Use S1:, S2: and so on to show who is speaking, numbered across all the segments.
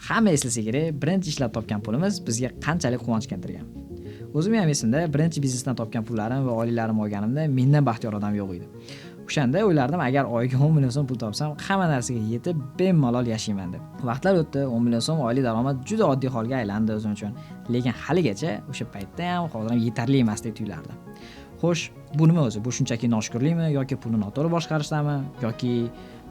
S1: Hamma eslasa kerak, birinchi ishlab topgan pulimiz bizga qanchalik quvonch keltirgan. O'zim ham esimda, birinchi biznesdan topgan pullarim va oyliklarim olganimda mendan baxtiyor odam yo'q edi. O'shanda o'ylardim, agar oyiga 10 million so'm pul topsam, hamma narsaga yetib bemalol yashayman deb. Vaqtlar o'tdi, 10 million so'm oylik daromad juda oddiy holga aylandi o'zim uchun. Lekin haligacha o'sha paytda ham hozir yetarli emasdek tuyulardi. Xo'sh, bu nima o'zi? Bu shunchaki noshukrlikmi yoki pulni noto'g'ri boshqarishdami yoki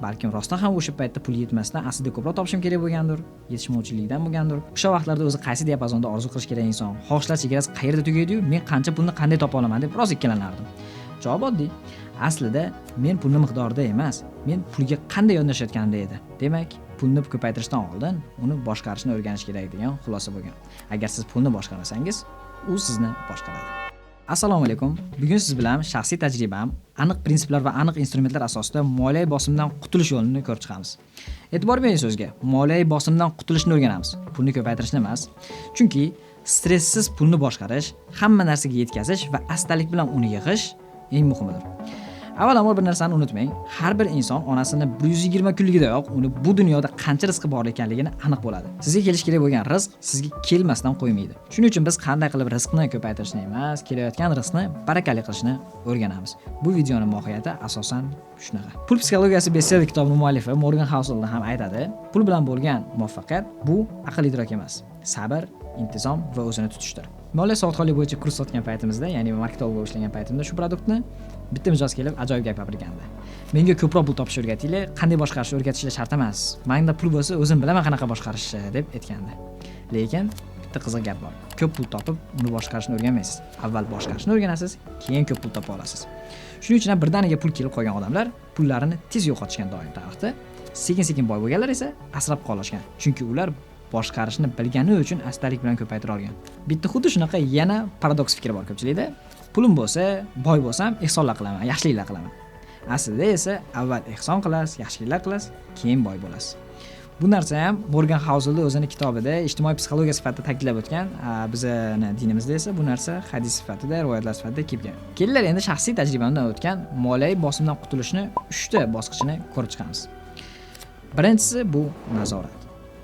S1: balkim rostdan ham o'sha paytda pul yetmasdan aslida ko'proq topishim kerak bo'lgandir, yetishmovchilikdan bo'lgandir. O'sha vaqtlarda o'zi qaysi diapazonda orzu qilish kerak inson? Xohishlar chegarasi qayerda tugaydi-yu, men qancha pulni qanday topa olaman deb biroz ikkilanardim. Javob oddiy. Aslida men pulni miqdorida emas, men pulga qanday yondashayotganimda edi. Demak, pulni ko'paytirishdan oldin uni boshqarishni o'rganish kerak degan xulosa bo'lgan. Agar siz pulni boshqarmasangiz, u sizni boshqaradi. Assalomu alaykum. Bugun siz bilan shaxsiy tajribam, aniq prinsiplar va aniq instrumentlar asosida moliyaviy bosimdan qutulish yo'lini ko'rib chiqamiz. E'tibor bering so'zga. Moliyaviy bosimdan qutulishni o'rganamiz. Pulni ko'paytirishni emas. Chunki stresssiz pulni boshqarish, hamma narsaga yetkazish va astalik bilan uni yig'ish eng muhimidir. Avvalambor bir narsani unutmang. Har bir inson onasini 120 kunligidayoq uni bu dunyoda qancha rizqi bor ekanligini aniq bo'ladi. Sizga kelish kerak bo'lgan rizq sizga kelmasdan qo'ymaydi. Shuning uchun biz qanday qilib rizqni ko'paytirishni emas, kelayotgan rizqni barakali qilishni o'rganamiz. Bu videoning mohiyati asosan shunaqa. Pul psixologiyasi bestseller kitobining muallifi Morgan Housel ham aytadi, pul bilan bo'lgan muvaffaqiyat bu aql idrok emas, sabr, intizom va o'zini tutishdir. Moliya soatxonlik bo'yicha kurs sotgan paytimizda, ya'ni marketingda ishlagan paytimda shu produktni bitta mijoz kelib ajoyib gap gapirgandi. Menga ko'proq pul topishni o'rgatinglar, qanday boshqarishni o'rgatishlar shart emas. Menda pul bo'lsa, o'zim bilaman qanaqa boshqarishni deb aytgandi. Lekin bitta qiziq gap bor. Ko'p pul topib, uni boshqarishni o'rganmaysiz. Avval boshqarishni o'rganasiz, keyin ko'p pul topa olasiz. Shuning uchun ham birdaniga pul kelib qolgan odamlar pullarini tez yo'qotishgan doim tarixda. Sekin-sekin boy bo'lganlar esa asrab qolishgan. Chunki ular boshqarishni bilgani uchun astalik bilan ko'paytira olgan. Bitta xuddi shunaqa yana paradoks fikri bor ko'pchilikda. Pulim bo'lsa, boy bo'lsam, ehsonlar qilaman, yaxshiliklar qilaman. Aslida esa avval ehson qilasiz, yaxshiliklar qilasiz, keyin boy bo'lasiz. Bu narsa ham Morgan Housel o'zining kitobida ijtimoiy psixologiya sifatida ta'kidlab o'tgan. Bizning dinimizda esa bu narsa hadis sifatida, rivoyatlar sifatida kelgan. Kelinlar endi shaxsiy tajribamdan o'tgan moliyaviy bosimdan qutulishni 3 ta bosqichini ko'rib chiqamiz. Birinchisi bu nazorat.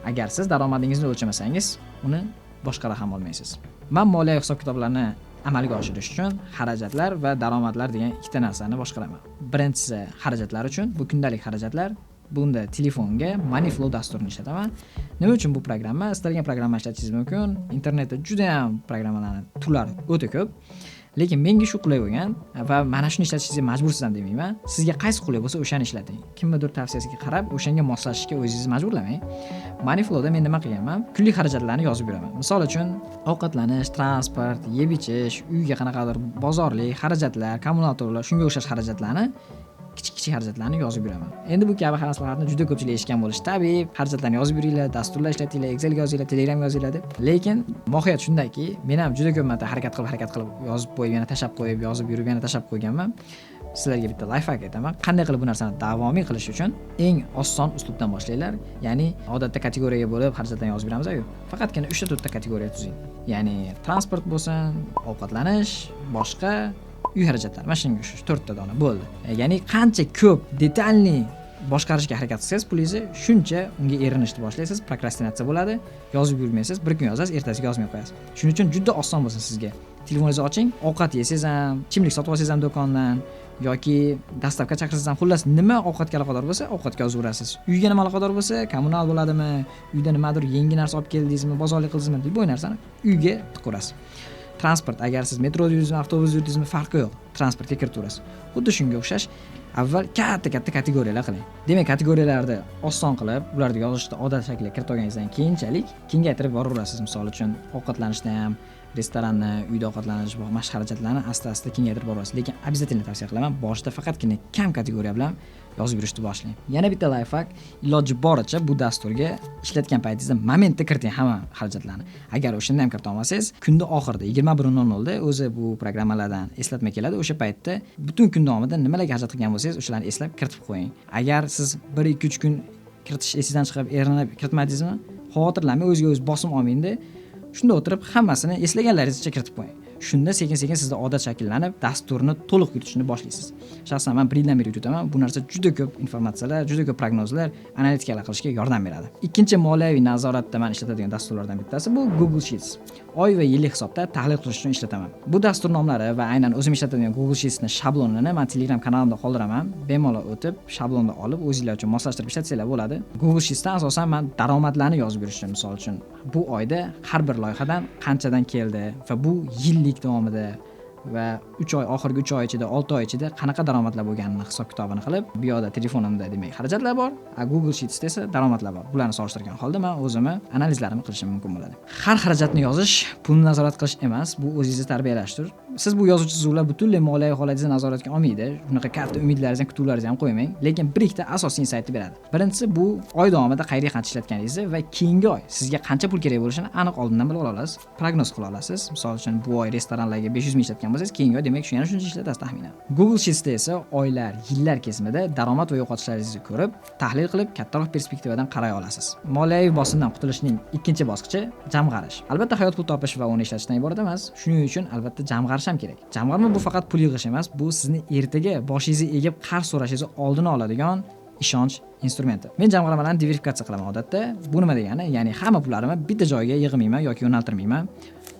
S1: Agar siz daromadingizni o'lchamasangiz, uni boshqara ham olmaysiz. Men moliyaviy hisob-kitoblarni amalga oshirish uchun xarajatlar va daromadlar degan ikkita narsani boshqaraman. Birinchisi xarajatlar uchun, bu kundalik xarajatlar. Bunda telefonga Moneyflow dasturini ishlataman. Nima uchun bu programma? Istalgan programma ishlatishingiz mumkin. Internetda juda ham programmalarning turlari o'ta ko'p. Lekin menga shu qulay bo'lgan va mana shuni ishlatishingizga majbursiz ham demayman. Sizga qaysi qulay bo'lsa, o'shani ishlating. Kimnidir tavsiyasiga qarab, o'shanga moslashishga o'zingizni majburlamang. Moneyflowda men nima qilganman? Kunlik xarajatlarni yozib yuraman. Misol uchun, ovqatlanish, transport, yeb-ichish, uyga qanaqadir bozorlik xarajatlar, kommunal to'lovlar, shunga o'xshash xarajatlarni kichik xarajatlarni yozib yuraman. Endi bu kabi maslahatni juda ko'pchilik eshitgan bo'lishi tabiiy. Xarajatlarni yozib yuringlar, dasturlar ishlatinglar, Excelga yozinglar, Telegramga yozinglar deb. Lekin mohiyat shundaki, men ham juda ko'p marta harakat qilib yozib qo'yib, yana tashab qo'yib, yozib yurib, yana tashab qo'yganman. Sizlarga bitta lifehack aytaman. Qanday qilib bu narsani davomiy qilish uchun eng oson uslubdan boshlanglar. Ya'ni odatda kategoriyaga bo'lib xarajatlarni yozib beramiz-ku. Faqatgina 3 ta kategoriya tuzing. Ya'ni transport bo'lsin, ovqatlanish, boshqa uy xarajatlari. Mana shunga 4 ta dona bo'ldi. Ya'ni qancha ko'p detalli boshqarishga harakat qilsangiz, pulingizni shuncha unga erinishni boshlaysiz, prokrastinatsiya bo'ladi, yozib yurmaysiz, bir kun yozasiz, ertasiga yozmay qo'yasiz. Shuning uchun juda oson bo'lsin sizga. Telefoningizni oching, ovqat yesangiz ham, chimlik sotib olsangiz ham do'kondan yoki dastavka chaqirsangiz ham, xullas nima ovqatga aloqador bo'lsa, ovqatga yozaverasiz. Uyga nima aloqador bo'lsa, kommunal bo'ladimi, uyda nimadir yangi narsa olib keldingizmi, bozorlik qildingizmi, deb bu narsani uyga tiqaverasiz. Transport, agar siz metroda yurdingizmi, avtobusda yurdingizmi, farqi yo'q. Transportga kiriturasiz. Xuddi shunga o'xshash avval katta kategoriyalar qiling. Demak, kategoriyalarni oson qilib, ularni yozishda odat shaklga kiritib olganingizdan keyinchalik kengaytirib boraverasiz. Misol uchun, ovqatlanishda ham, restoranni, uyda ovqatlanish, boshqa xarajatlarni asta-asta kengaytirib boraverasiz. Lekin обязательно tavsiya qilaman, boshida faqatgina kam kategoriya bilan yozib yurishni boshlang. Yana bitta lifehack, iloji boricha bu dasturga ishlatgan paytingizda momentda kiriting hamma xarajatlarni. Agar o'shanda ham kirita olmasangiz, kunda oxirida 21:00 da o'zi bu programmalardan eslatma keladi. O'sha paytda butun kun davomida nimalarga xarajat qilgan bo'lsangiz, o'shalarni eslab kiritib qo'ying. Agar siz 1-2-3 kun kiritish esingizdan chiqib, erinib kiritmadingizmi, xavotirlanmang, o'ziga o'zi bosim olmang-da. Shunda o'tirib hammasini eslaganlaringizcha kiritib qo'ying. Shunda sekin-sekin sizda odat shakllanib, dasturni to'liq yutishni boshlaysiz. Shaxsan men 1 yildan beri yutaman. Bu narsa juda ko'p informatsiyalar, juda ko'p prognozlar, analitikalar qilishga yordam beradi. Ikkinchi moliyaviy nazoratda men ishlatadigan dasturlardan bittasi bu Google Sheets. Oy va yillik hisobda tahlil qilish uchun ishlataman. Bu dastur nomlari va aynan o'zim ishlatadigan Google Sheets'ning shablonini men Telegram kanalimda qoldiraman. Bemalol o'tib, shablonni olib o'zingizlar uchun moslashtirib ishlatsanglar bo'ladi. Google Sheets'dan asosan men daromadlarni yozib yurishim, misol uchun bu oyda har bir loyihadan qanchadan keldi va bu yillik davomida va 3 oy, oxirgi 3 oy ichida, 6 oy ichida qanaqa daromadlar bo'lganini hisob-kitobini qilib, bu yoqda telefonimda demak xarajatlar bor, a Google Sheets'da esa daromadlar bor. Bularni solishtirgan holda men o'zimni analizlarimni qilishim mumkin bo'ladi. Har xarajatni yozish pulni nazorat qilish emas, bu o'zingizni tarbiyalashdir. Siz bu yozuvchi tuzuvlar butunlay moliyaviy holatingizni nazoratga olmaydi. Shunaqa katta umidlaringizni, kutuvlaringizni ham qo'ymang, lekin bir ikkita asosiy insightni beradi. Birinchisi bu oy davomida qayerga qancha ishlatganingizni va keyingi oy sizga qancha pul kerak bo'lishini aniq oldindan bilib olasiz, prognoz qila olasiz. Misol uchun bu oy restoranlarga 500 ming ishlatgan bo'lsangiz, keyingi oy demak yana shuncha ishlatasiz taxminan. Google Sheets'da esa oylar, yillar kesimida daromad va yo'qotishlaringizni ko'rib, tahlil qilib, kattaroq perspektivadan qaray olasiz. Moliyaviy bosimdan qutulishning ikkinchi bosqichi jamg'arish. Albatta hayot pul topish va uni ishlatishdan iborat emas. Shuning uchun albatta jamg'arish ham kerak. Jamg'arma bu faqat pul yig'ish emas, bu sizni ertaga boshingizni egib qarz so'rashingizni oldini oladigan ishonch instrumenti. Men jamg'armalarni diversifikatsiya qilaman odatda. Bu nima degani? Ya'ni hamma pullarimni bitta joyga yig'mayman yoki yo'naltirmayman.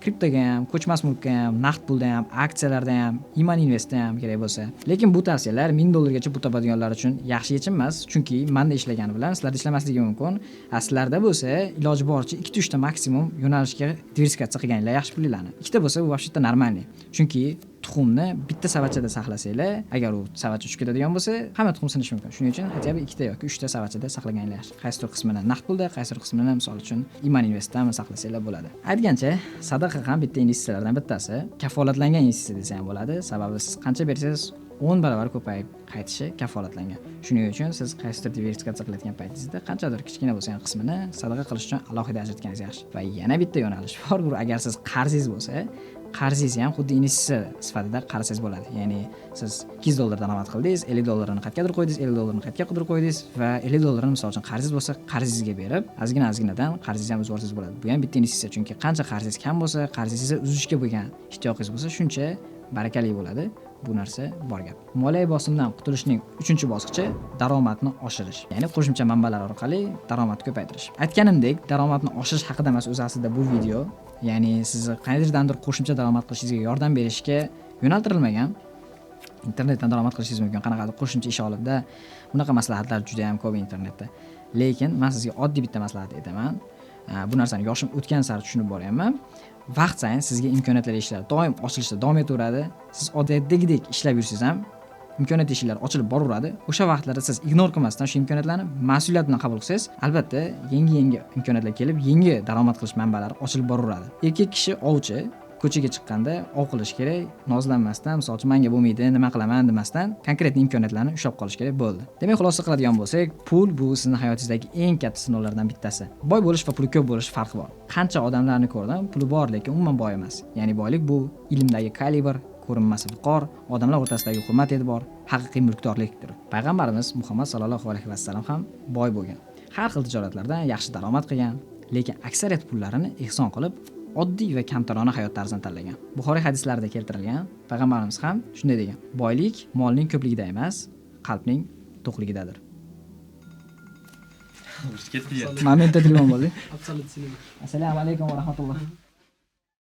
S1: Kriptoga ham, ko'chmas mulkka ham, naqd pulda ham, aksiyalarda ham, Iman Investda ham kerak bo'lsa. Lekin bu tavsiyalar 1000 dollargacha pul topadiganlar uchun yaxshi yechim emas, chunki menda ishlagani bilan sizlarda ishlamasligi mumkin. Sizlarda bo'lsa, iloji boricha 2-3 ta maksimum yo'nalishga diversifikatsiya qilganinglar yaxshi pullarni. Ikkita bo'lsa, bu вообще-то нормальный. Chunki tuxumni bitta savatchada saqlasanglar, agar u savatcha uchib ketadigan bo'lsa, hamma tuxum sinishi mumkin. Shuning uchun hatto 2 ta yoki 3 ta savatchada saqlaganinglar yaxshi. Qaysidir qismini naqd pulda, qaysidir qismini misol uchun Iman Investdan saqlasanglar bo'ladi. Aytgancha, sadaqa ham bitta investitsiyalardan bittasi, kafolatlangan investitsiya desa ham bo'ladi. Sababi siz qancha bersangiz 10 barobar ko'payib qaytishi kafolatlangan. Shuning uchun siz qaysidir diversifikatsiya qilayotgan paytingizda qanchadir kichkina bo'lsa ham qismini sadaqa qilish uchun alohida ajratganingiz yaxshi. Va yana bitta yo'nalish bor. Bu agar siz qarzingiz bo'lsa, qarzingizni ham xuddi investitsiya sifatida qarasangiz bo'ladi. Ya'ni siz 200 dollar daromad qildingiz, 50 dollarini qayergadir qo'ydingiz, 50 dollarini qayerga qidirib qo'ydingiz va 50 dollarini misol uchun qarzingiz bo'lsa, qarzingizga berib, ozgina-ozginadan qarzingizni ham o'zgartirsangiz bo'ladi. Bu ham bitta investitsiya, chunki qancha qarzingiz kam bo'lsa, qarzingizni uzishga bo'lgan ishtiyoqingiz bo'lsa, shuncha barakali bo'ladi. Bu narsa bor gap. Moliyaviy bosimdan qutulishning 3-bosqichi daromadni oshirish. Ya'ni qo'shimcha manbalar orqali daromadni ko'paytirish. Aytganimdek, daromadni oshirish haqida emas o'zi aslida bu video, ya'ni sizni qayerdandir qo'shimcha daromad qilishingizga yordam berishga yo'naltirilmagan. Internetdan daromad qilishingiz mumkin, qanaqadir qo'shimcha ish olibda. Bunaqa maslahatlar juda ham ko'p internetda. Lekin men sizga oddiy bitta maslahat aytaman. Bu narsani yoshim o'tgan sari tushunib boryapman. Vaqt sayin sizga imkoniyatlar eshiklar doim ochilishda davom etaveradi. Siz odatdagidek ishlab yursangiz ham imkoniyat eshiklari ochilib boraveradi. O'sha vaqtlarda siz ignor qilmasdan shu imkoniyatlarni mas'uliyat bilan qabul qilsangiz, albatta yangi imkoniyatlar kelib, yangi daromad qilish manbalari ochilib boraveradi. Erkak kishi ovchi ko'chaga chiqqanda ov qilish kerak, nozlanmasdan, misol uchun menga bo'lmaydi, nima qilaman demasdan, konkret imkoniyatlarni ushlab qolish kerak bo'ldi. Demak, xulosa qiladigan bo'lsak, pul bu sizning hayotingizdagi eng katta sinovlardan bittasi. Boy bo'lish va puli ko'p bo'lish farqi bor. Qancha odamlarni ko'rdim, puli bor, lekin umuman boy emas. Ya'ni boylik bu ilmdagi kalibr, ko'rinmas viqor, odamlar o'rtasidagi hurmat e'tibor, haqiqiy mulkdorlikdir. Payg'ambarimiz Muhammad sallallohu alayhi vasallam ham boy bo'lgan. Har xil tijoratlardan yaxshi daromad qilgan, lekin aksariyat pullarini ehson qilib oddiy va kamtarona hayot tarzini tanlagan. Buxoriy hadislarida keltirilgan, payg'ambarimiz ham shunday degan: boylik molning ko'pligida emas, qalbning to'qligidadir. Momenta telefon bo'ldi. Assalomu alaykum va rahmatulloh.